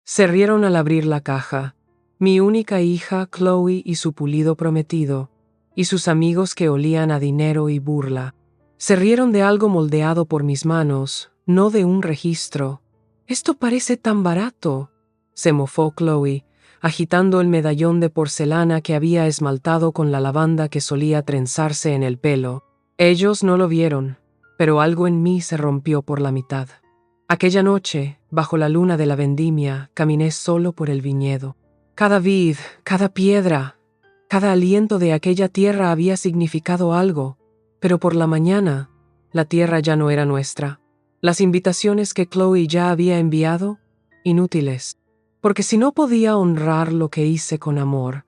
Se rieron al abrir la caja. Mi única hija, Chloe, y su pulido prometido, y sus amigos que olían a dinero y burla. Se rieron de algo moldeado por mis manos, no de un registro. «Esto parece tan barato», se mofó Chloe, agitando el medallón de porcelana que había esmaltado con la lavanda que solía trenzarse en el pelo. Ellos no lo vieron, pero algo en mí se rompió por la mitad. Aquella noche, bajo la luna de la vendimia, caminé solo por el viñedo. Cada vid, cada piedra, cada aliento de aquella tierra había significado algo, pero por la mañana, la tierra ya no era nuestra. Las invitaciones que Chloe ya había enviado, inútiles, porque si no podía honrar lo que hice con amor,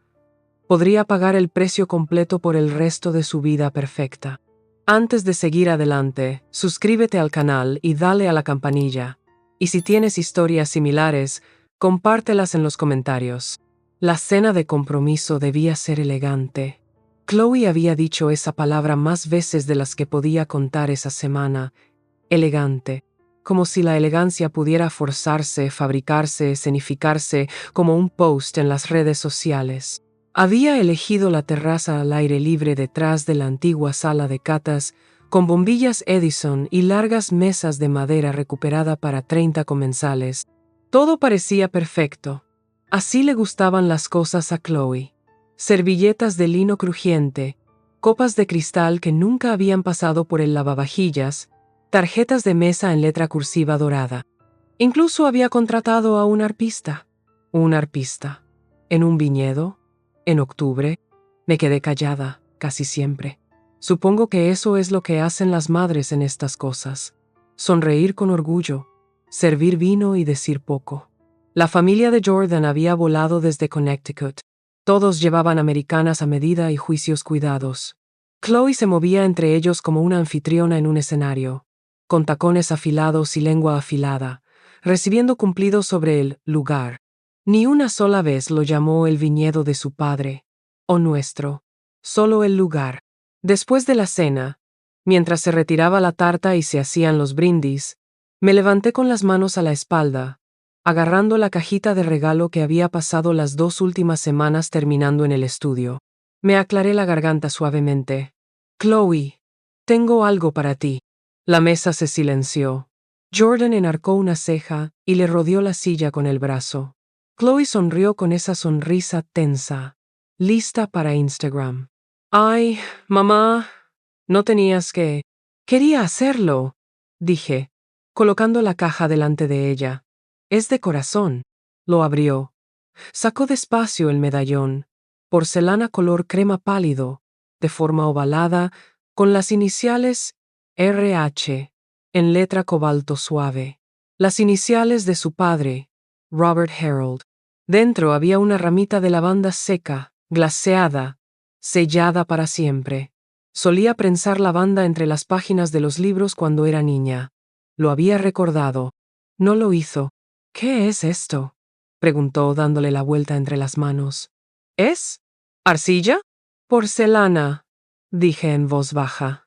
podría pagar el precio completo por el resto de su vida perfecta. Antes de seguir adelante, suscríbete al canal y dale a la campanilla. Y si tienes historias similares, compártelas en los comentarios. La cena de compromiso debía ser elegante. Chloe había dicho esa palabra más veces de las que podía contar esa semana. Elegante. Como si la elegancia pudiera forzarse, fabricarse, escenificarse como un post en las redes sociales. Había elegido la terraza al aire libre detrás de la antigua sala de catas, con bombillas Edison y largas mesas de madera recuperada para 30 comensales. Todo parecía perfecto. Así le gustaban las cosas a Chloe. Servilletas de lino crujiente, copas de cristal que nunca habían pasado por el lavavajillas, tarjetas de mesa en letra cursiva dorada. Incluso había contratado a un arpista. Un arpista. En un viñedo, en octubre, me quedé callada, casi siempre. Supongo que eso es lo que hacen las madres en estas cosas. Sonreír con orgullo, servir vino y decir poco. La familia de Jordan había volado desde Connecticut. Todos llevaban americanas a medida y juicios cuidados. Chloe se movía entre ellos como una anfitriona en un escenario, con tacones afilados y lengua afilada, recibiendo cumplidos sobre el lugar. Ni una sola vez lo llamó el viñedo de su padre, o nuestro, solo el lugar. Después de la cena, mientras se retiraba la tarta y se hacían los brindis, me levanté con las manos a la espalda, agarrando la cajita de regalo que había pasado las 2 últimas semanas terminando en el estudio. Me aclaré la garganta suavemente. «Chloe, tengo algo para ti». La mesa se silenció. Jordan enarcó una ceja y le rodeó la silla con el brazo. Chloe sonrió con esa sonrisa tensa, lista para Instagram. «Ay, mamá, no tenías que...». «Quería hacerlo», dije, colocando la caja delante de ella. «Es de corazón». Lo abrió. Sacó despacio el medallón, porcelana color crema pálido, de forma ovalada, con las iniciales RH, en letra cobalto suave. Las iniciales de su padre, Robert Harold. Dentro había una ramita de lavanda seca, glaseada, sellada para siempre. Solía prensar lavanda entre las páginas de los libros cuando era niña. Lo había recordado. No lo hizo. «¿Qué es esto?», preguntó dándole la vuelta entre las manos. «¿Es? ¿Arcilla?» «Porcelana», dije en voz baja.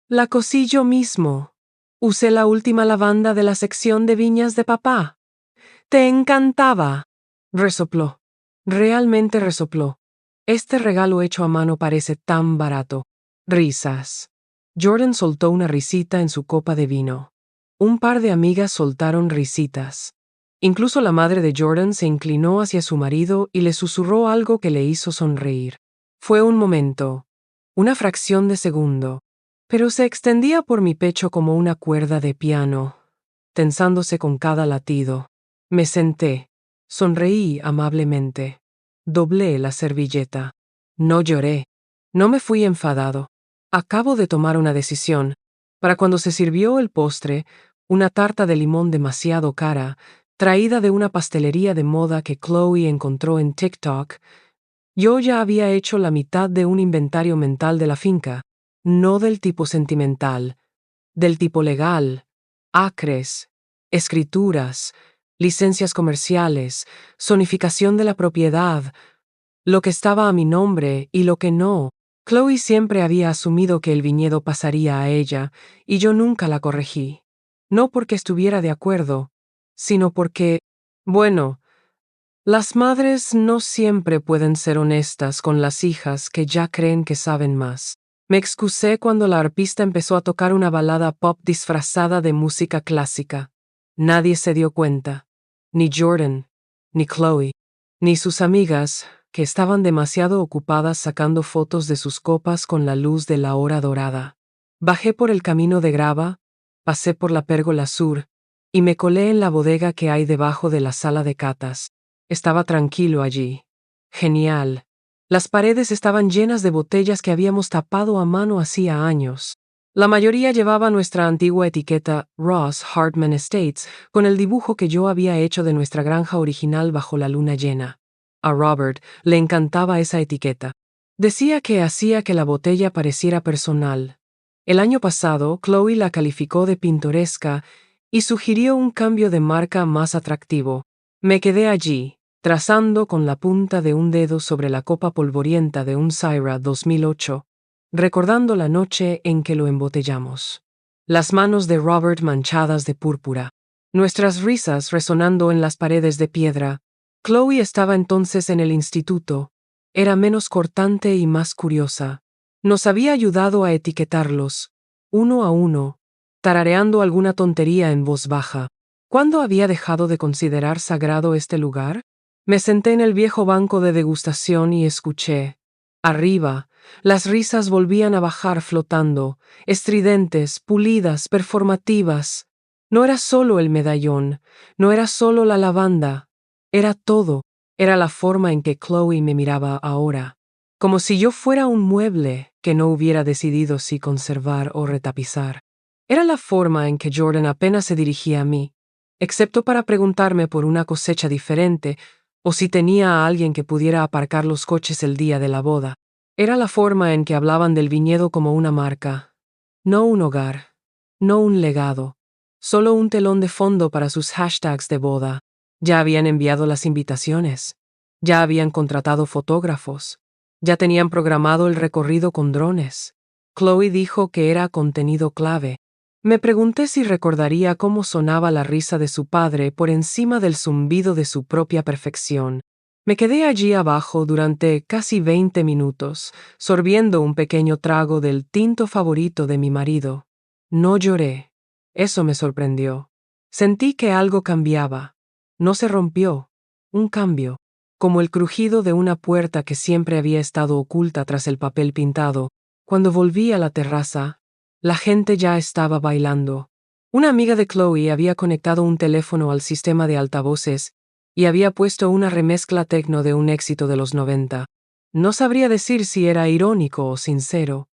«La cosí yo mismo. Usé la última lavanda de la sección de viñas de papá». «Te encantaba», resopló. Realmente resopló. Este regalo hecho a mano parece tan barato. Risas. Jordan soltó una risita en su copa de vino. Un par de amigas soltaron risitas. Incluso la madre de Jordan se inclinó hacia su marido y le susurró algo que le hizo sonreír. Fue un momento, una fracción de segundo, pero se extendía por mi pecho como una cuerda de piano, tensándose con cada latido. Me senté, sonreí amablemente, doblé la servilleta. No lloré, no me fui enfadado. Acabo de tomar una decisión. Para cuando se sirvió el postre, una tarta de limón demasiado cara, traída de una pastelería de moda que Chloe encontró en TikTok, yo ya había hecho la mitad de un inventario mental de la finca, no del tipo sentimental, del tipo legal, acres, escrituras, licencias comerciales, zonificación de la propiedad, lo que estaba a mi nombre y lo que no. Chloe siempre había asumido que el viñedo pasaría a ella, y yo nunca la corregí. No porque estuviera de acuerdo, sino porque Bueno, las madres no siempre pueden ser honestas con las hijas que ya creen que saben más. Me excusé cuando la arpista empezó a tocar una balada pop disfrazada de música clásica. Nadie se dio cuenta, ni Jordan, ni Chloe, ni sus amigas, que estaban demasiado ocupadas sacando fotos de sus copas con la luz de la hora dorada. Bajé por el camino de grava, pasé por la pérgola sur, y me colé en la bodega que hay debajo de la sala de catas. Estaba tranquilo allí. Genial. Las paredes estaban llenas de botellas que habíamos tapado a mano hacía años. La mayoría llevaba nuestra antigua etiqueta Ross Hartman Estates, con el dibujo que yo había hecho de nuestra granja original bajo la luna llena. A Robert le encantaba esa etiqueta. Decía que hacía que la botella pareciera personal. El año pasado, Chloe la calificó de pintoresca y sugirió un cambio de marca más atractivo. Me quedé allí, trazando con la punta de un dedo sobre la copa polvorienta de un Syrah 2008, recordando la noche en que lo embotellamos. Las manos de Robert manchadas de púrpura. Nuestras risas resonando en las paredes de piedra. Chloe estaba entonces en el instituto. Era menos cortante y más curiosa. Nos había ayudado a etiquetarlos, uno a uno, tarareando alguna tontería en voz baja. ¿Cuándo había dejado de considerar sagrado este lugar? Me senté en el viejo banco de degustación y escuché. Arriba, las risas volvían a bajar flotando, estridentes, pulidas, performativas. No era solo el medallón, no era solo la lavanda, era todo. Era la forma en que Chloe me miraba ahora, como si yo fuera un mueble que no hubiera decidido si conservar o retapizar. Era la forma en que Jordan apenas se dirigía a mí, excepto para preguntarme por una cosecha diferente o si tenía a alguien que pudiera aparcar los coches el día de la boda. Era la forma en que hablaban del viñedo como una marca, no un hogar, no un legado, solo un telón de fondo para sus hashtags de boda. Ya habían enviado las invitaciones, ya habían contratado fotógrafos, ya tenían programado el recorrido con drones. Chloe dijo que era contenido clave. Me pregunté si recordaría cómo sonaba la risa de su padre por encima del zumbido de su propia perfección. Me quedé allí abajo durante casi 20 minutos, sorbiendo un pequeño trago del tinto favorito de mi marido. No lloré. Eso me sorprendió. Sentí que algo cambiaba. No se rompió. Un cambio. Como el crujido de una puerta que siempre había estado oculta tras el papel pintado. Cuando volví a la terraza, la gente ya estaba bailando. Una amiga de Chloe había conectado un teléfono al sistema de altavoces y había puesto una remezcla techno de un éxito de los 90. No sabría decir si era irónico o sincero.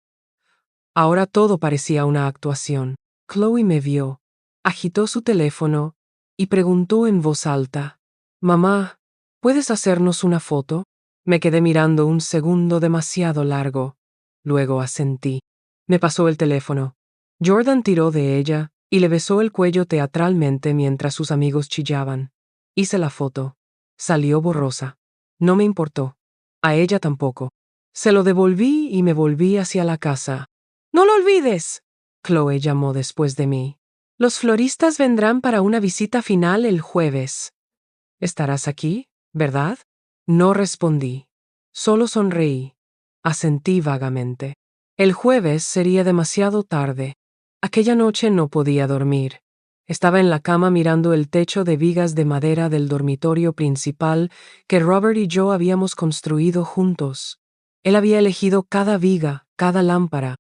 Ahora todo parecía una actuación. Chloe me vio, agitó su teléfono y preguntó en voz alta: «Mamá, ¿puedes hacernos una foto?» Me quedé mirando un segundo demasiado largo. Luego asentí. Me pasó el teléfono. Jordan tiró de ella y le besó el cuello teatralmente mientras sus amigos chillaban. Hice la foto. Salió borrosa. No me importó. A ella tampoco. Se lo devolví y me volví hacia la casa. «¡No lo olvides!», Chloe llamó después de mí. «Los floristas vendrán para una visita final el jueves. ¿Estarás aquí, verdad?» No respondí. Solo sonreí. Asentí vagamente. El jueves sería demasiado tarde. Aquella noche no podía dormir. Estaba en la cama mirando el techo de vigas de madera del dormitorio principal que Robert y yo habíamos construido juntos. Él había elegido cada viga, cada lámpara.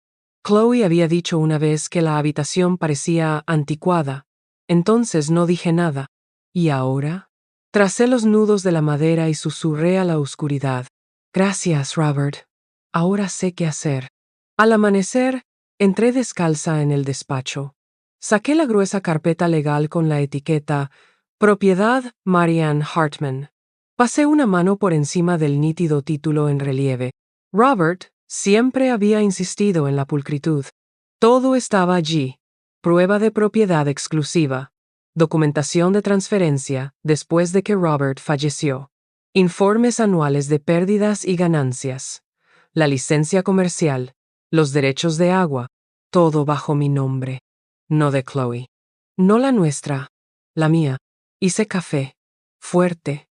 Chloe había dicho una vez que la habitación parecía anticuada. Entonces no dije nada. ¿Y ahora? Tracé los nudos de la madera y susurré a la oscuridad. «Gracias, Robert. Ahora sé qué hacer». Al amanecer, entré descalza en el despacho. Saqué la gruesa carpeta legal con la etiqueta «Propiedad Marianne Hartman». Pasé una mano por encima del nítido título en relieve. Robert siempre había insistido en la pulcritud. Todo estaba allí. Prueba de propiedad exclusiva. Documentación de transferencia después de que Robert falleció. Informes anuales de pérdidas y ganancias. La licencia comercial. Los derechos de agua. Todo bajo mi nombre. No de Chloe. No la nuestra. La mía. Hice café. fuerte.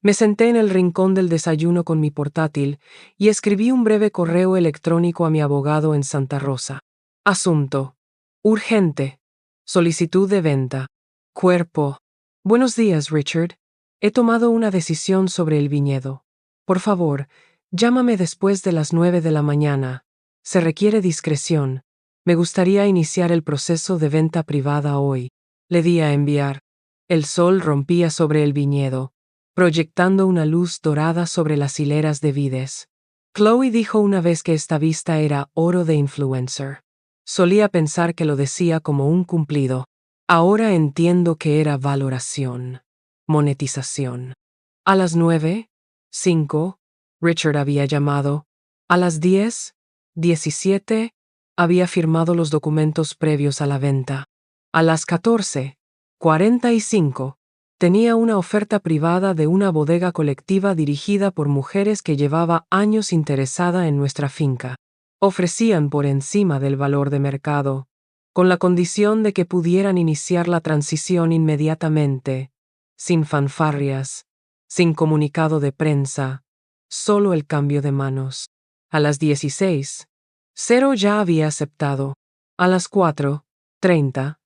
Me senté en el rincón del desayuno con mi portátil y escribí un breve correo electrónico a mi abogado en Santa Rosa. Asunto: urgente. Solicitud de venta. Cuerpo: buenos días, Richard. He tomado una decisión sobre el viñedo. Por favor, llámame después de las 9 de la mañana. Se requiere discreción. Me gustaría iniciar el proceso de venta privada hoy. Le di a enviar. El sol rompía sobre el viñedo, proyectando una luz dorada sobre las hileras de vides. Chloe dijo una vez que esta vista era oro de influencer. Solía pensar que lo decía como un cumplido. Ahora entiendo que era valoración, monetización. A las 9:05, Richard había llamado. A las 10:17, había firmado los documentos previos a la venta. A las 14:45, tenía una oferta privada de una bodega colectiva dirigida por mujeres que llevaba años interesada en nuestra finca. Ofrecían por encima del valor de mercado, con la condición de que pudieran iniciar la transición inmediatamente, sin fanfarrias, sin comunicado de prensa, solo el cambio de manos. A las 16:00 ya había aceptado. A las 4:30,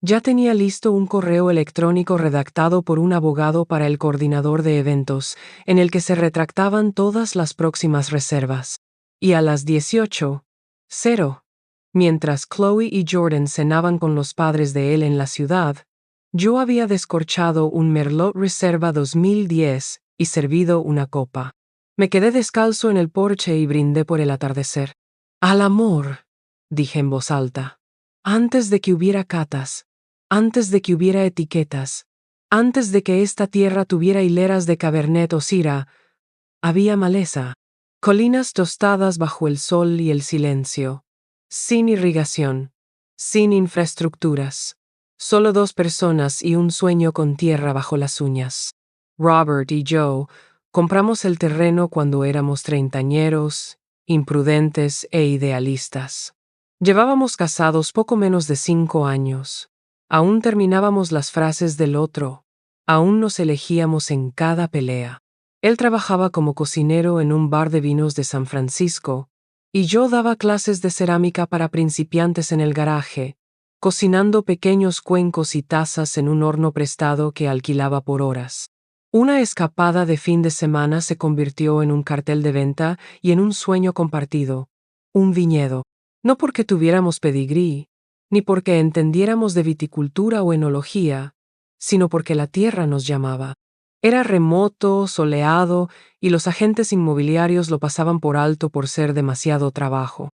ya tenía listo un correo electrónico redactado por un abogado para el coordinador de eventos, en el que se retractaban todas las próximas reservas. Y a las 18:00, mientras Chloe y Jordan cenaban con los padres de él en la ciudad, yo había descorchado un Merlot Reserva 2010 y servido una copa. Me quedé descalzo en el porche y brindé por el atardecer. Al amor, dije en voz alta. Antes de que hubiera catas, antes de que hubiera etiquetas, antes de que esta tierra tuviera hileras de Cabernet o Syrah, había maleza, colinas tostadas bajo el sol y el silencio, sin irrigación, sin infraestructuras, solo 2 personas y un sueño con tierra bajo las uñas. Robert y Joe compramos el terreno cuando éramos treintañeros, imprudentes e idealistas. Llevábamos casados poco menos de 5 años. Aún terminábamos las frases del otro. Aún nos elegíamos en cada pelea. Él trabajaba como cocinero en un bar de vinos de San Francisco, y yo daba clases de cerámica para principiantes en el garaje, cocinando pequeños cuencos y tazas en un horno prestado que alquilaba por horas. Una escapada de fin de semana se convirtió en un cartel de venta y en un sueño compartido, un viñedo. No porque tuviéramos pedigrí, ni porque entendiéramos de viticultura o enología, sino porque la tierra nos llamaba. Era remoto, soleado, y los agentes inmobiliarios lo pasaban por alto por ser demasiado trabajo.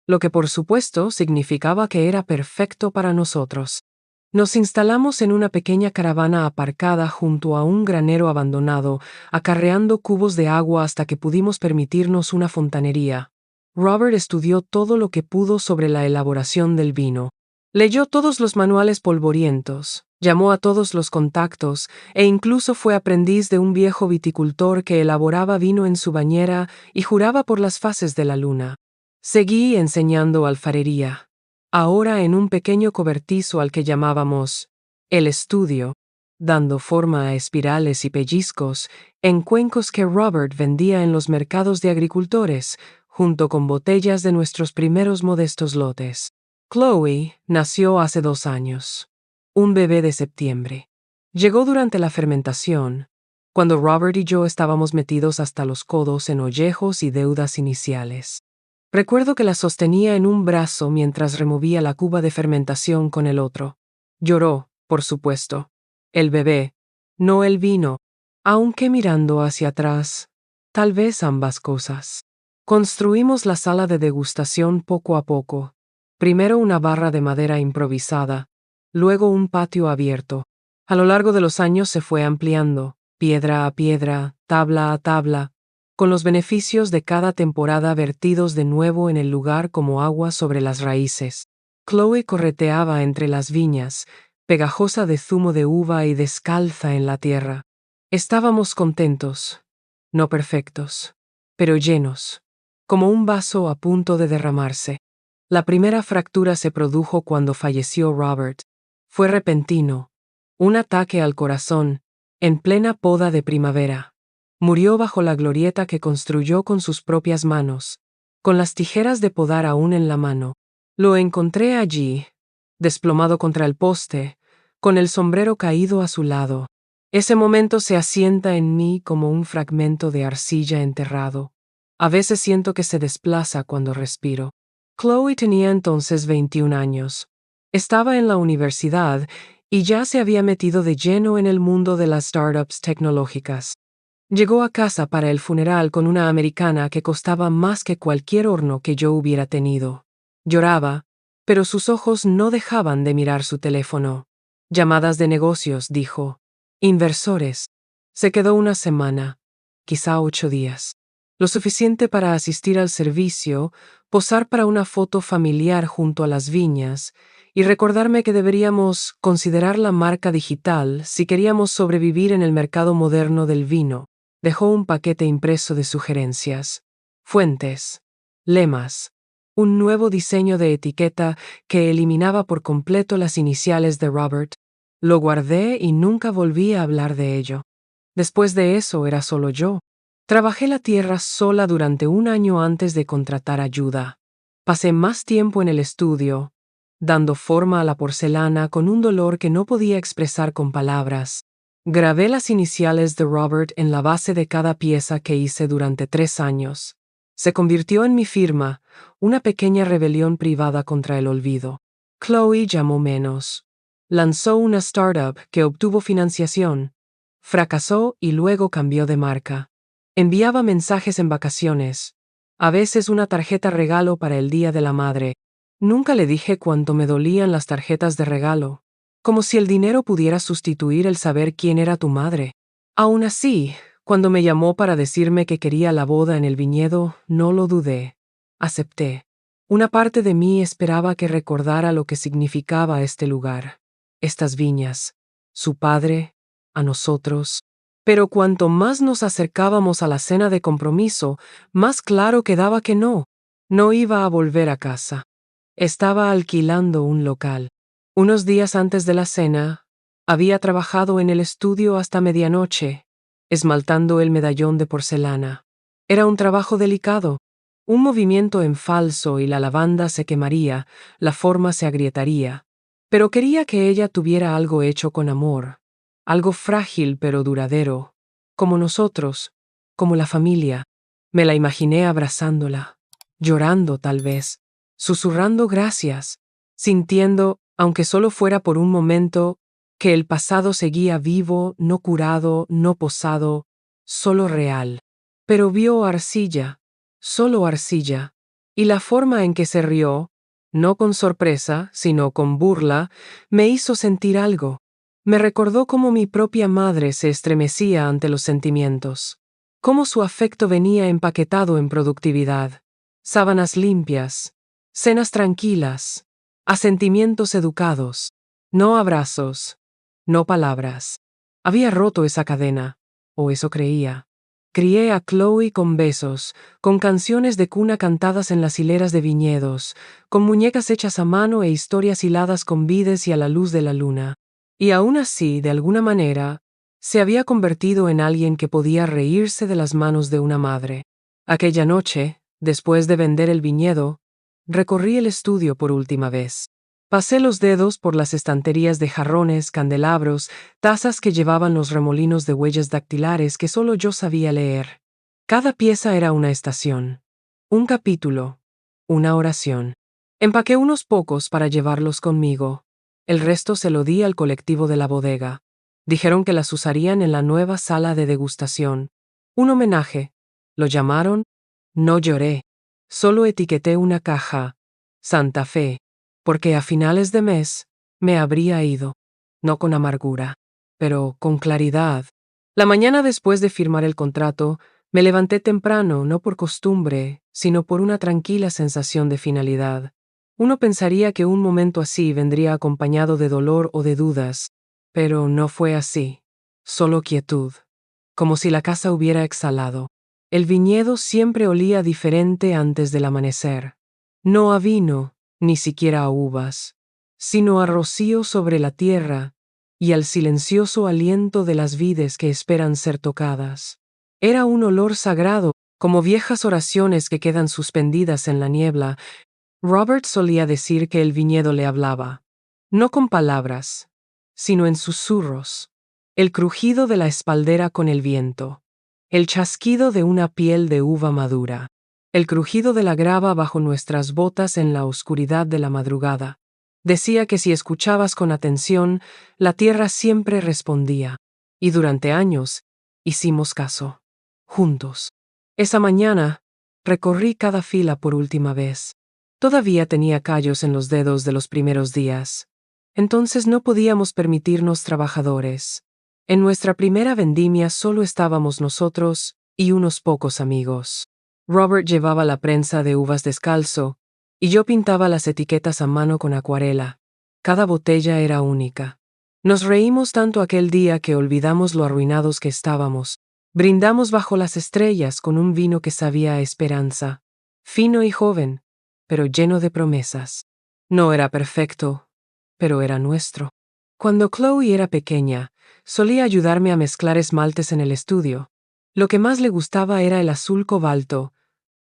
Lo que por supuesto significaba que era perfecto para nosotros. Nos instalamos en una pequeña caravana aparcada junto a un granero abandonado, acarreando cubos de agua hasta que pudimos permitirnos una fontanería. Robert estudió todo lo que pudo sobre la elaboración del vino. Leyó todos los manuales polvorientos, llamó a todos los contactos e incluso fue aprendiz de un viejo viticultor que elaboraba vino en su bañera y juraba por las fases de la luna. Seguí enseñando alfarería, ahora en un pequeño cobertizo al que llamábamos el estudio, dando forma a espirales y pellizcos en cuencos que Robert vendía en los mercados de agricultores, junto con botellas de nuestros primeros modestos lotes. Chloe nació hace 2 años, un bebé de septiembre. Llegó durante la fermentación, cuando Robert y yo estábamos metidos hasta los codos en ollejos y deudas iniciales. Recuerdo que la sostenía en un brazo mientras removía la cuba de fermentación con el otro. Lloró, por supuesto. El bebé, no el vino, aunque mirando hacia atrás, tal vez ambas cosas. Construimos la sala de degustación poco a poco. Primero una barra de madera improvisada, luego un patio abierto. A lo largo de los años se fue ampliando, piedra a piedra, tabla a tabla, con los beneficios de cada temporada vertidos de nuevo en el lugar como agua sobre las raíces. Chloe correteaba entre las viñas, pegajosa de zumo de uva y descalza en la tierra. Estábamos contentos, no perfectos, pero llenos, como un vaso a punto de derramarse. La primera fractura se produjo cuando falleció Robert. Fue repentino, un ataque al corazón, en plena poda de primavera. Murió bajo la glorieta que construyó con sus propias manos, con las tijeras de podar aún en la mano. Lo encontré allí, desplomado contra el poste, con el sombrero caído a su lado. Ese momento se asienta en mí como un fragmento de arcilla enterrado. A veces siento que se desplaza cuando respiro. Chloe tenía entonces 21 años. Estaba en la universidad y ya se había metido de lleno en el mundo de las startups tecnológicas. Llegó a casa para el funeral con una americana que costaba más que cualquier horno que yo hubiera tenido. Lloraba, pero sus ojos no dejaban de mirar su teléfono. Llamadas de negocios, dijo. Inversores. Se quedó una semana, quizá 8 días. Lo suficiente para asistir al servicio, posar para una foto familiar junto a las viñas y recordarme que deberíamos considerar la marca digital si queríamos sobrevivir en el mercado moderno del vino. Dejó un paquete impreso de sugerencias, fuentes, lemas, un nuevo diseño de etiqueta que eliminaba por completo las iniciales de Robert. Lo guardé y nunca volví a hablar de ello. Después de eso era solo yo. Trabajé la tierra sola durante 1 año antes de contratar ayuda. Pasé más tiempo en el estudio, dando forma a la porcelana con un dolor que no podía expresar con palabras. Grabé las iniciales de Robert en la base de cada pieza que hice durante 3 años. Se convirtió en mi firma, una pequeña rebelión privada contra el olvido. Chloe llamó menos. Lanzó una startup que obtuvo financiación. Fracasó y luego cambió de marca. Enviaba mensajes en vacaciones. A veces una tarjeta regalo para el Día de la Madre. Nunca le dije cuánto me dolían las tarjetas de regalo. Como si el dinero pudiera sustituir el saber quién era tu madre. Aún así, cuando me llamó para decirme que quería la boda en el viñedo, no lo dudé. Acepté. Una parte de mí esperaba que recordara lo que significaba este lugar, estas viñas, su padre, a nosotros. Pero cuanto más nos acercábamos a la cena de compromiso, más claro quedaba que no iba a volver a casa. Estaba alquilando un local. Unos días antes de la cena, había trabajado en el estudio hasta medianoche, esmaltando el medallón de porcelana. Era un trabajo delicado. Un movimiento en falso y la lavanda se quemaría, la forma se agrietaría. Pero quería que ella tuviera algo hecho con amor, algo frágil pero duradero, como nosotros, como la familia. Me la imaginé abrazándola, llorando tal vez, susurrando gracias, sintiendo, aunque solo fuera por un momento, que el pasado seguía vivo, no curado, no posado, solo real. Pero vio arcilla, solo arcilla, y la forma en que se rió, no con sorpresa, sino con burla, me hizo sentir algo. Me recordó cómo mi propia madre se estremecía ante los sentimientos, cómo su afecto venía empaquetado en productividad, sábanas limpias, cenas tranquilas, asentimientos educados, no abrazos, no palabras. Había roto esa cadena, o eso creía. Crié a Chloe con besos, con canciones de cuna cantadas en las hileras de viñedos, con muñecas hechas a mano e historias hiladas con vides y a la luz de la luna. Y aún así, de alguna manera, se había convertido en alguien que podía reírse de las manos de una madre. Aquella noche, después de vender el viñedo, recorrí el estudio por última vez. Pasé los dedos por las estanterías de jarrones, candelabros, tazas que llevaban los remolinos de huellas dactilares que solo yo sabía leer. Cada pieza era una estación, un capítulo, una oración. Empaqué unos pocos para llevarlos conmigo. El resto se lo di al colectivo de la bodega. Dijeron que las usarían en la nueva sala de degustación. Un homenaje. ¿Lo llamaron? No lloré. Solo etiqueté una caja. Santa Fe. Porque a finales de mes me habría ido, no con amargura, pero con claridad. La mañana después de firmar el contrato, me levanté temprano, no por costumbre, sino por una tranquila sensación de finalidad. Uno pensaría que un momento así vendría acompañado de dolor o de dudas, pero no fue así, solo quietud, como si la casa hubiera exhalado. El viñedo siempre olía diferente antes del amanecer. No a vino, ni siquiera a uvas, sino a rocío sobre la tierra, y al silencioso aliento de las vides que esperan ser tocadas. Era un olor sagrado, como viejas oraciones que quedan suspendidas en la niebla. Robert solía decir que el viñedo le hablaba, no con palabras, sino en susurros. El crujido de la espaldera con el viento, el chasquido de una piel de uva madura, el crujido de la grava bajo nuestras botas en la oscuridad de la madrugada. Decía que si escuchabas con atención, la tierra siempre respondía, y durante años hicimos caso, juntos. Esa mañana, recorrí cada fila por última vez. Todavía tenía callos en los dedos de los primeros días. Entonces no podíamos permitirnos trabajadores. En nuestra primera vendimia solo estábamos nosotros y unos pocos amigos. Robert llevaba la prensa de uvas descalzo, y yo pintaba las etiquetas a mano con acuarela. Cada botella era única. Nos reímos tanto aquel día que olvidamos lo arruinados que estábamos. Brindamos bajo las estrellas con un vino que sabía a esperanza. Fino y joven, pero lleno de promesas. No era perfecto, pero era nuestro. Cuando Chloe era pequeña, solía ayudarme a mezclar esmaltes en el estudio. Lo que más le gustaba era el azul cobalto,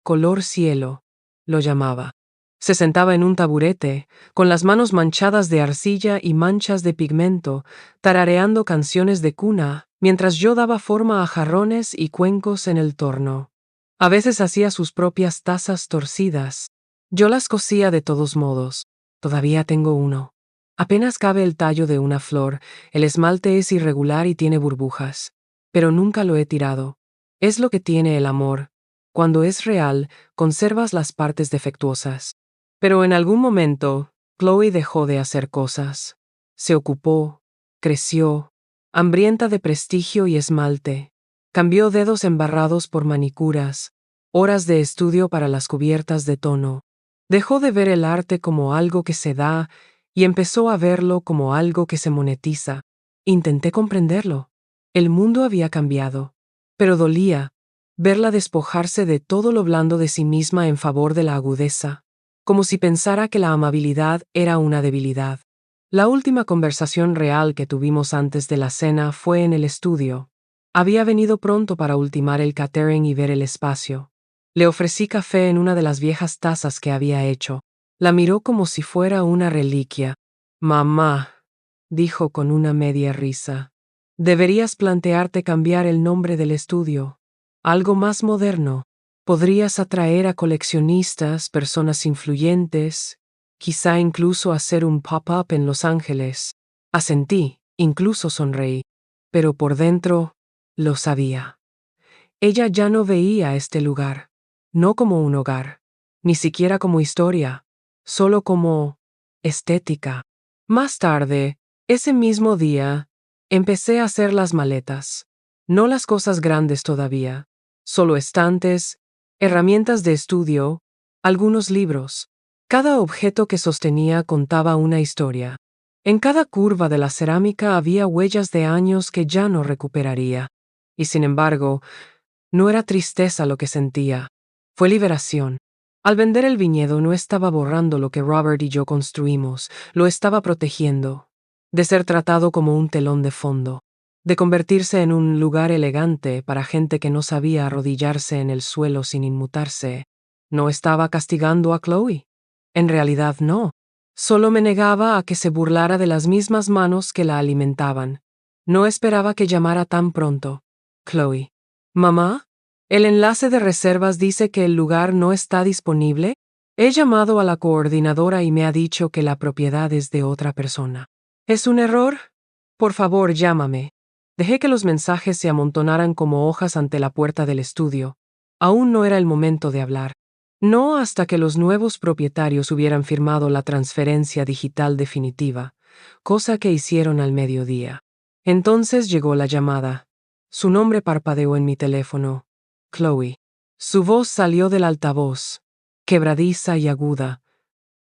color cielo, lo llamaba. Se sentaba en un taburete, con las manos manchadas de arcilla y manchas de pigmento, tarareando canciones de cuna, mientras yo daba forma a jarrones y cuencos en el torno. A veces hacía sus propias tazas torcidas. Yo las cosía de todos modos. Todavía tengo uno. Apenas cabe el tallo de una flor, el esmalte es irregular y tiene burbujas. Pero nunca lo he tirado. Es lo que tiene el amor. Cuando es real, conservas las partes defectuosas. Pero en algún momento, Chloe dejó de hacer cosas. Se ocupó, creció, hambrienta de prestigio y esmalte. Cambió dedos embarrados por manicuras, horas de estudio para las cubiertas de tono. Dejó de ver el arte como algo que se da y empezó a verlo como algo que se monetiza. Intenté comprenderlo. El mundo había cambiado. Pero dolía verla despojarse de todo lo blando de sí misma en favor de la agudeza, como si pensara que la amabilidad era una debilidad. La última conversación real que tuvimos antes de la cena fue en el estudio. Había venido pronto para ultimar el catering y ver el espacio. Le ofrecí café en una de las viejas tazas que había hecho. La miró como si fuera una reliquia. Mamá, dijo con una media risa, deberías plantearte cambiar el nombre del estudio. Algo más moderno. Podrías atraer a coleccionistas, personas influyentes, quizá incluso hacer un pop-up en Los Ángeles. Asentí, incluso sonreí. Pero por dentro, lo sabía. Ella ya no veía este lugar, no como un hogar, ni siquiera como historia, solo como estética. Más tarde, ese mismo día, empecé a hacer las maletas. No las cosas grandes todavía, solo estantes, herramientas de estudio, algunos libros. Cada objeto que sostenía contaba una historia. En cada curva de la cerámica había huellas de años que ya no recuperaría. Y sin embargo, no era tristeza lo que sentía, fue liberación. Al vender el viñedo no estaba borrando lo que Robert y yo construimos, lo estaba protegiendo, de ser tratado como un telón de fondo, de convertirse en un lugar elegante para gente que no sabía arrodillarse en el suelo sin inmutarse. ¿No estaba castigando a Chloe? En realidad no. Solo me negaba a que se burlara de las mismas manos que la alimentaban. No esperaba que llamara tan pronto. Chloe. ¿Mamá? ¿El enlace de reservas dice que el lugar no está disponible? He llamado a la coordinadora y me ha dicho que la propiedad es de otra persona. ¿Es un error? Por favor, llámame. Dejé que los mensajes se amontonaran como hojas ante la puerta del estudio. Aún no era el momento de hablar. No hasta que los nuevos propietarios hubieran firmado la transferencia digital definitiva, cosa que hicieron al mediodía. Entonces llegó la llamada. Su nombre parpadeó en mi teléfono. Chloe. Su voz salió del altavoz, quebradiza y aguda,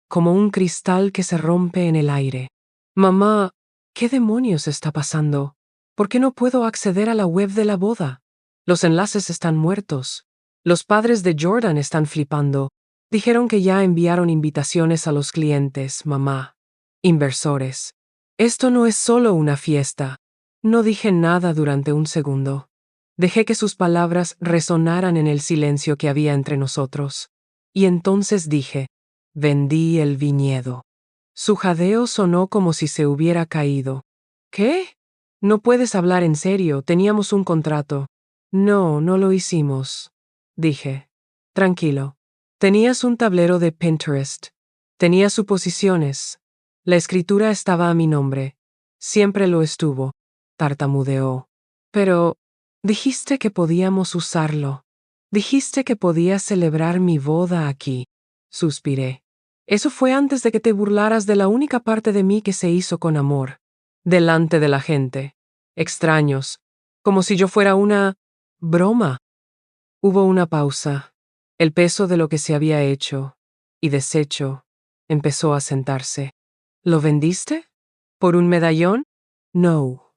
como un cristal que se rompe en el aire. Mamá, ¿qué demonios está pasando? ¿Por qué no puedo acceder a la web de la boda? Los enlaces están muertos. Los padres de Jordan están flipando. Dijeron que ya enviaron invitaciones a los clientes, mamá. Inversores. Esto no es solo una fiesta. No dije nada durante un segundo. Dejé que sus palabras resonaran en el silencio que había entre nosotros. Y entonces dije, vendí el viñedo. Su jadeo sonó como si se hubiera caído. ¿Qué? No puedes hablar en serio, teníamos un contrato. No, no lo hicimos. Dije. Tranquilo. Tenías un tablero de Pinterest. Tenías suposiciones. La escritura estaba a mi nombre. Siempre lo estuvo. Tartamudeó. Pero dijiste que podíamos usarlo. Dijiste que podías celebrar mi boda aquí. Suspiré. Eso fue antes de que te burlaras de la única parte de mí que se hizo con amor. Delante de la gente. Extraños. Como si yo fuera una broma. Hubo una pausa. El peso de lo que se había hecho y deshecho empezó a sentarse. ¿Lo vendiste? ¿Por un medallón? No,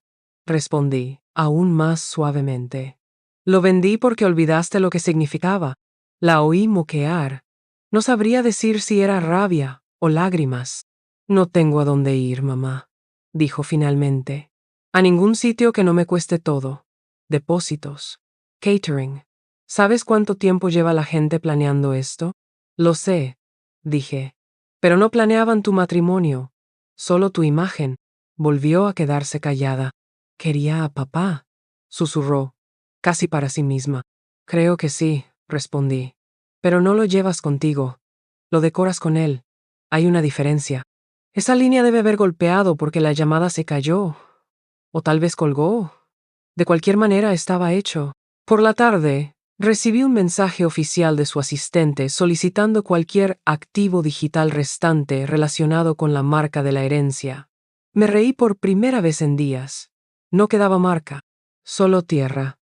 respondí, aún más suavemente. Lo vendí porque olvidaste lo que significaba. La oí moquear. No sabría decir si era rabia o lágrimas. No tengo a dónde ir, mamá, dijo finalmente. A ningún sitio que no me cueste todo. Depósitos. Catering. ¿Sabes cuánto tiempo lleva la gente planeando esto? Lo sé, dije. Pero no planeaban tu matrimonio, solo tu imagen. Volvió a quedarse callada. Quería a papá, susurró, casi para sí misma. Creo que sí, respondí. Pero no lo llevas contigo. Lo decoras con él. Hay una diferencia. Esa línea debe haber golpeado porque la llamada se cayó. O tal vez colgó. De cualquier manera estaba hecho. Por la tarde, recibí un mensaje oficial de su asistente solicitando cualquier activo digital restante relacionado con la marca de la herencia. Me reí por primera vez en días. No quedaba marca, solo tierra.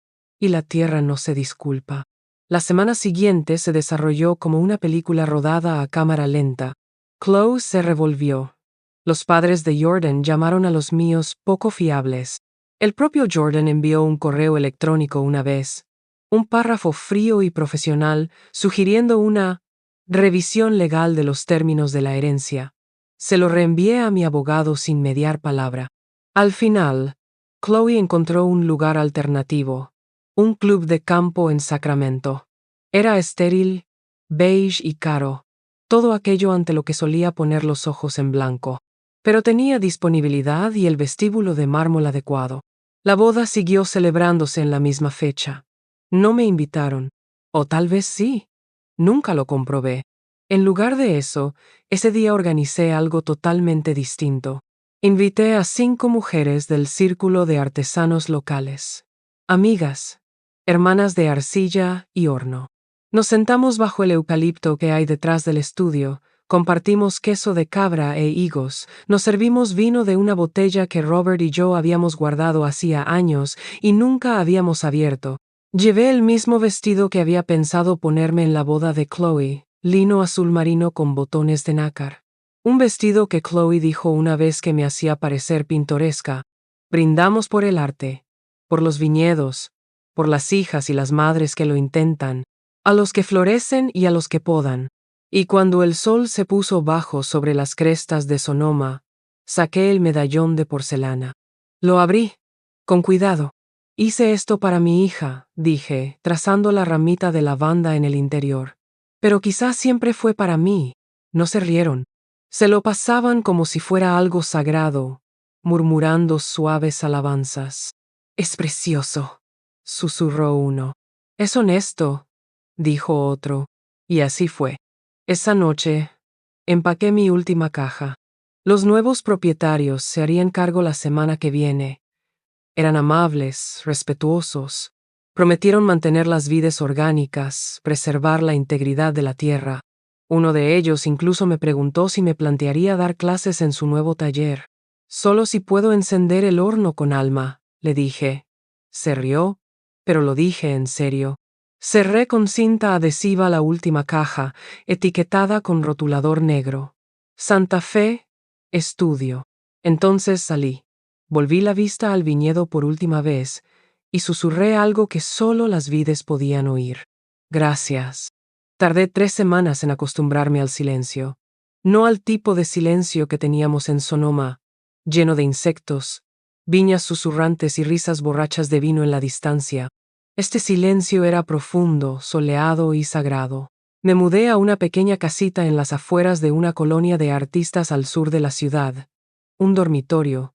Y la tierra no se disculpa. La semana siguiente se desarrolló como una película rodada a cámara lenta. Chloe se revolvió. Los padres de Jordan llamaron a los míos poco fiables. El propio Jordan envió un correo electrónico una vez, un párrafo frío y profesional sugiriendo una revisión legal de los términos de la herencia. Se lo reenvié a mi abogado sin mediar palabra. Al final, Chloe encontró un lugar alternativo, un club de campo en Sacramento. Era estéril, beige y caro, todo aquello ante lo que solía poner los ojos en blanco. Pero tenía disponibilidad y el vestíbulo de mármol adecuado. La boda siguió celebrándose en la misma fecha. No me invitaron. O tal vez sí. Nunca lo comprobé. En lugar de eso, ese día organicé algo totalmente distinto. Invité a 5 mujeres del círculo de artesanos locales. Amigas, hermanas de arcilla y horno. Nos sentamos bajo el eucalipto que hay detrás del estudio. Compartimos queso de cabra e higos, nos servimos vino de una botella que Robert y yo habíamos guardado hacía años y nunca habíamos abierto. Llevé el mismo vestido que había pensado ponerme en la boda de Chloe, lino azul marino con botones de nácar. Un vestido que Chloe dijo una vez que me hacía parecer pintoresca. Brindamos por el arte, por los viñedos, por las hijas y las madres que lo intentan, a los que florecen y a los que podan. Y cuando el sol se puso bajo sobre las crestas de Sonoma, saqué el medallón de porcelana. Lo abrí, con cuidado. Hice esto para mi hija, dije, trazando la ramita de lavanda en el interior. Pero quizás siempre fue para mí. No se rieron. Se lo pasaban como si fuera algo sagrado, murmurando suaves alabanzas. Es precioso, susurró uno. Es honesto, dijo otro. Y así fue. Esa noche, empaqué mi última caja. Los nuevos propietarios se harían cargo la semana que viene. Eran amables, respetuosos. Prometieron mantener las vides orgánicas, preservar la integridad de la tierra. Uno de ellos incluso me preguntó si me plantearía dar clases en su nuevo taller. Solo si puedo encender el horno con alma, le dije. Se rió, pero lo dije en serio. Cerré con cinta adhesiva la última caja, etiquetada con rotulador negro. Santa Fe, estudio. Entonces salí. Volví la vista al viñedo por última vez y susurré algo que solo las vides podían oír. Gracias. Tardé 3 semanas en acostumbrarme al silencio. No al tipo de silencio que teníamos en Sonoma, lleno de insectos, viñas susurrantes y risas borrachas de vino en la distancia. Este silencio era profundo, soleado y sagrado. Me mudé a una pequeña casita en las afueras de una colonia de artistas al sur de la ciudad. Un dormitorio,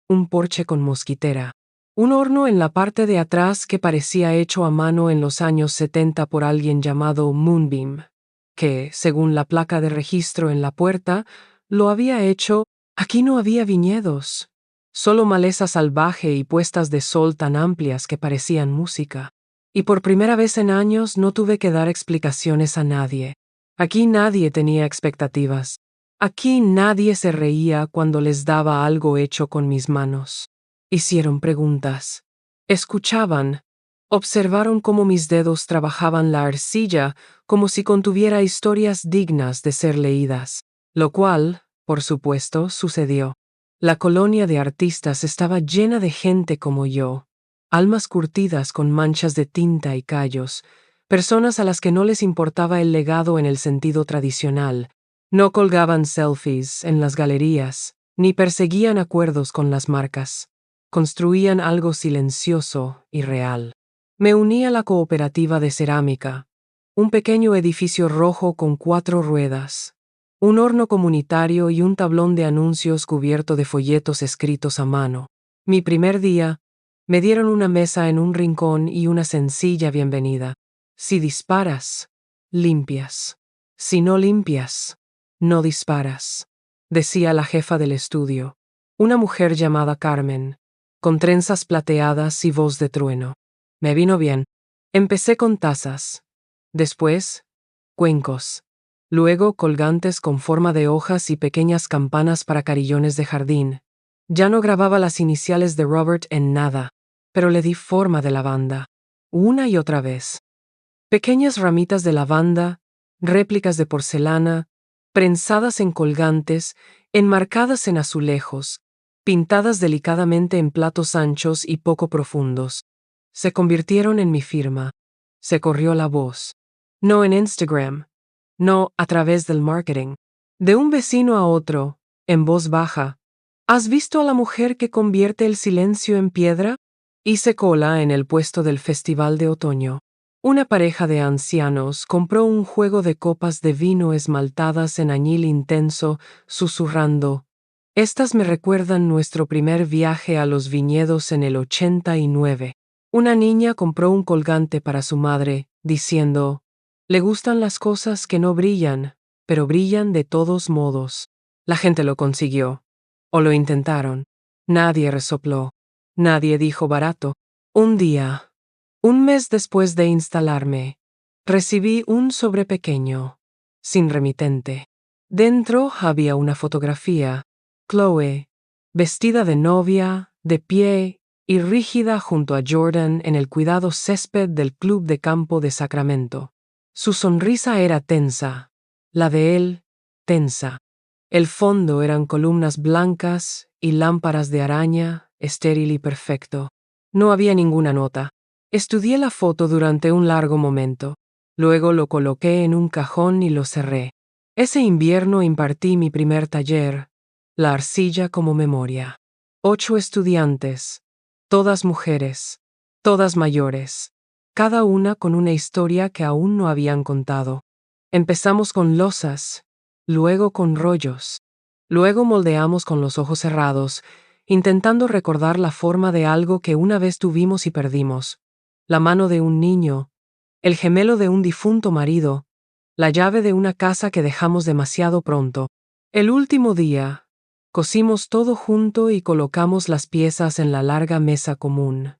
un porche con mosquitera, un horno en la parte de atrás que parecía hecho a mano en los años 70 por alguien llamado Moonbeam, que, según la placa de registro en la puerta, lo había hecho. Aquí no había viñedos, solo maleza salvaje y puestas de sol tan amplias que parecían música. Y por primera vez en años no tuve que dar explicaciones a nadie. Aquí nadie tenía expectativas. Aquí nadie se reía cuando les daba algo hecho con mis manos. Hicieron preguntas. Escuchaban. Observaron cómo mis dedos trabajaban la arcilla como si contuviera historias dignas de ser leídas. Lo cual, por supuesto, sucedió. La colonia de artistas estaba llena de gente como yo. Almas curtidas con manchas de tinta y callos, personas a las que no les importaba el legado en el sentido tradicional, no colgaban selfies en las galerías, ni perseguían acuerdos con las marcas. Construían algo silencioso y real. Me uní a la cooperativa de cerámica, un pequeño edificio rojo con 4 ruedas, un horno comunitario y un tablón de anuncios cubierto de folletos escritos a mano. Mi primer día, me dieron una mesa en un rincón y una sencilla bienvenida. Si disparas, limpias. Si no limpias, no disparas, decía la jefa del estudio, una mujer llamada Carmen, con trenzas plateadas y voz de trueno. Me vino bien. Empecé con tazas. Después, cuencos. Luego colgantes con forma de hojas y pequeñas campanas para carillones de jardín. Ya no grababa las iniciales de Robert en nada, pero le di forma de lavanda, una y otra vez. Pequeñas ramitas de lavanda, réplicas de porcelana, prensadas en colgantes, enmarcadas en azulejos, pintadas delicadamente en platos anchos y poco profundos. Se convirtieron en mi firma. Se corrió la voz. No en Instagram. No a través del marketing. De un vecino a otro, en voz baja. ¿Has visto a la mujer que convierte el silencio en piedra? Hice cola en el puesto del festival de otoño. Una pareja de ancianos compró un juego de copas de vino esmaltadas en añil intenso, susurrando: «Estas me recuerdan nuestro primer viaje a los viñedos en el 89». Una niña compró un colgante para su madre, diciendo: «Le gustan las cosas que no brillan, pero brillan de todos modos». La gente lo consiguió. O lo intentaron. Nadie resopló. Nadie dijo barato. Un día, un mes después de instalarme, recibí un sobre pequeño, sin remitente. Dentro había una fotografía. Chloe, vestida de novia, de pie y rígida junto a Jordan en el cuidado césped del Club de Campo de Sacramento. Su sonrisa era tensa, la de él, tensa. El fondo eran columnas blancas y lámparas de araña, estéril y perfecto. No había ninguna nota. Estudié la foto durante un largo momento. Luego lo coloqué en un cajón y lo cerré. Ese invierno impartí mi primer taller, la arcilla como memoria. 8 estudiantes, todas mujeres, todas mayores, cada una con una historia que aún no habían contado. Empezamos con losas, luego con rollos. Luego moldeamos con los ojos cerrados, intentando recordar la forma de algo que una vez tuvimos y perdimos. La mano de un niño, el gemelo de un difunto marido, la llave de una casa que dejamos demasiado pronto. El último día, cosimos todo junto y colocamos las piezas en la larga mesa común.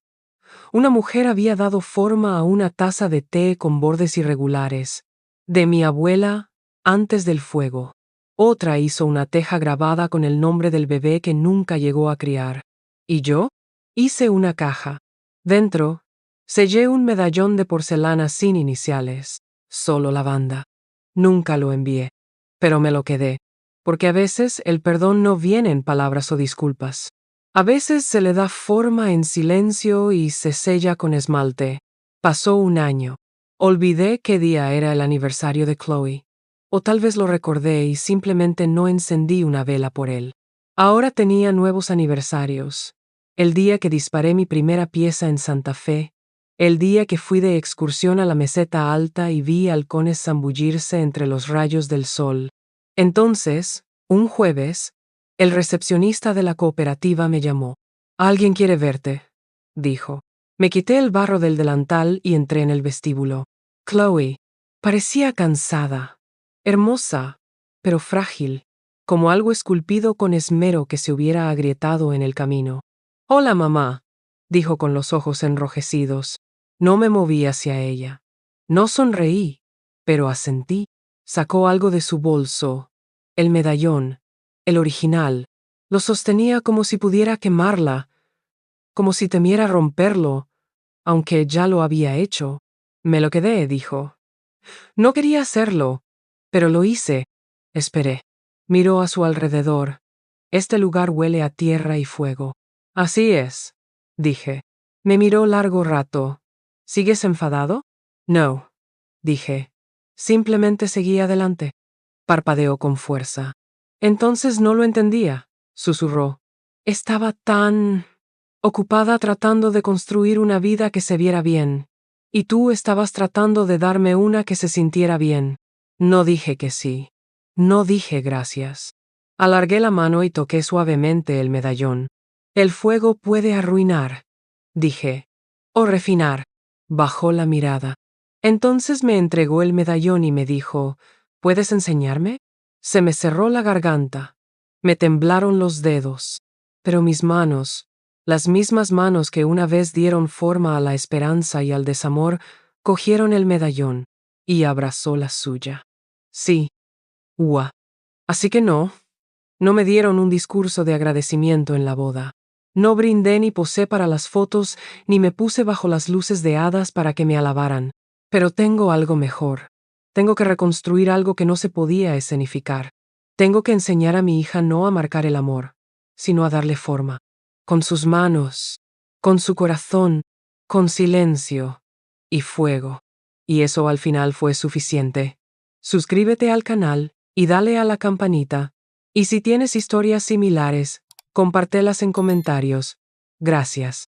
Una mujer había dado forma a una taza de té con bordes irregulares, de mi abuela, antes del fuego. Otra hizo una teja grabada con el nombre del bebé que nunca llegó a criar. ¿Y yo? Hice una caja. Dentro, sellé un medallón de porcelana sin iniciales, solo lavanda. Nunca lo envié, pero me lo quedé, porque a veces el perdón no viene en palabras o disculpas. A veces se le da forma en silencio y se sella con esmalte. Pasó un año. Olvidé qué día era el aniversario de Chloe. O tal vez lo recordé y simplemente no encendí una vela por él. Ahora tenía nuevos aniversarios. El día que disparé mi primera pieza en Santa Fe, el día que fui de excursión a la meseta alta y vi halcones zambullirse entre los rayos del sol. Entonces, un jueves, el recepcionista de la cooperativa me llamó. «Alguien quiere verte», dijo. Me quité el barro del delantal y entré en el vestíbulo. Chloe parecía cansada, hermosa, pero frágil, como algo esculpido con esmero que se hubiera agrietado en el camino. «Hola, mamá», dijo con los ojos enrojecidos. No me moví hacia ella. No sonreí, pero asentí. Sacó algo de su bolso. El medallón, el original. Lo sostenía como si pudiera quemarla, como si temiera romperlo, aunque ya lo había hecho. Me lo quedé, dijo. No quería hacerlo, pero lo hice. Esperé. Miró a su alrededor. Este lugar huele a tierra y fuego. Así es, dije. Me miró largo rato. ¿Sigues enfadado? No, dije. Simplemente seguí adelante. Parpadeó con fuerza. Entonces no lo entendía, susurró. Estaba tan ocupada tratando de construir una vida que se viera bien. Y tú estabas tratando de darme una que se sintiera bien. No dije que sí. No dije gracias. Alargué la mano y toqué suavemente el medallón. El fuego puede arruinar, dije. O refinar. Bajó la mirada. Entonces me entregó el medallón y me dijo, ¿puedes enseñarme? Se me cerró la garganta. Me temblaron los dedos. Pero mis manos, las mismas manos que una vez dieron forma a la esperanza y al desamor, cogieron el medallón y abrazó la suya. Sí. Ua. Así que no me dieron un discurso de agradecimiento en la boda. No brindé ni posé para las fotos, ni me puse bajo las luces de hadas para que me alabaran. Pero tengo algo mejor. Tengo que reconstruir algo que no se podía escenificar. Tengo que enseñar a mi hija no a marcar el amor, sino a darle forma. Con sus manos, con su corazón, con silencio y fuego. Y eso al final fue suficiente. Suscríbete al canal y dale a la campanita. Y si tienes historias similares, compártelas en comentarios. Gracias.